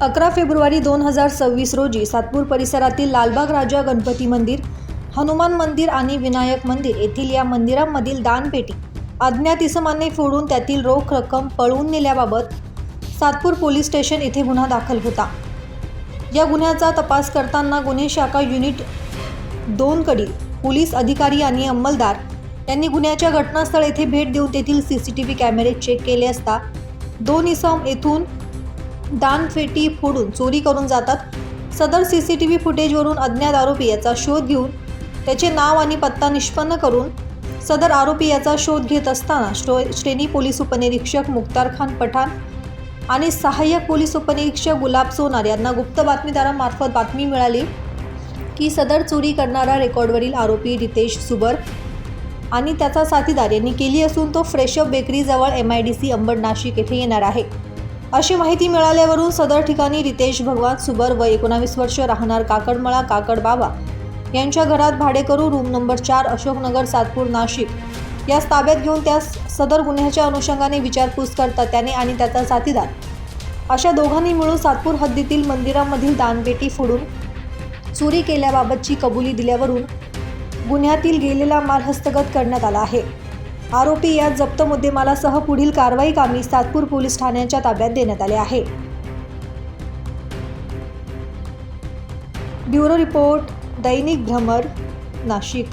11 February 2026 रोजी सातपूर परिसरातील लालबाग राजा गणपती मंदिर, हनुमान मंदिर आणि विनायक मंदिर येथील या मंदिरांमधील दानपेटी अज्ञात इसमाने फोडून त्यातील रोख रक्कम पळवून नेल्याबाबत सातपूर पोलीस स्टेशन येथे गुन्हा दाखल होता। या गुन्ह्याचा तपास करताना गुन्हे शाखा युनिट 2 कडील पोलीस अधिकारी आणि अंमलदार यांनी गुन्ह्याच्या घटनास्थळ येथे भेट देऊन तेथील सीसीटीव्ही कॅमेरे चेक केले असता 2 इसम येथून दानपेटी फोडून चोरी करून जातात। सदर सीसीटीव्ही फुटेजवरून अज्ञात आरोपी याचा शोध घेऊन त्याचे नाव आणि पत्ता निष्पन्न करून सदर आरोपी याचा शोध घेत असताना श्रेणी पोलीस उपनिरीक्षक मुख्तार खान पठाण आणि सहाय्यक पोलीस उपनिरीक्षक गुलाब सोनार यांना गुप्त बातमीदारांमार्फत बातमी मिळाली की सदर चोरी करणारा रेकॉर्डवरील आरोपी रितेश सुबर आणि त्याचा साथीदार यांनी केली असून तो फ्रेशअप बेकरी जवळ MIDC अंबड नाशिक येथे येणार आहे। अशी माहिती मिळाल्यावरून सदर ठिकाणी रितेश भगवान सुबर वय 19 वर्ष राहणार काकडमळा काकडबाबा यांच्या घरात भाडेकरू रूम नंबर 4 अशोकनगर सातपूर नाशिक यास ताब्यात घेऊन त्यास सदर गुन्ह्याच्या अनुषंगाने विचारपूस करता त्याने आणि त्याचा साथीदार अशा दोघांनी मिळून सातपूर हद्दीतील मंदिरामधील दानपेटी फोडून चोरी केल्याबाबतची कबुली दिल्यावरून गुन्ह्यातील गेलेला माल हस्तगत करण्यात आला आहे। आरोपी यात जप्त मुद्देमालासह पुढील कारवाई कामी सातपूर पोलीस ठाण्याच्या ताब्यात देण्यात आले आहे। ब्युरो रिपोर्ट, दैनिक भ्रमर, नाशिक।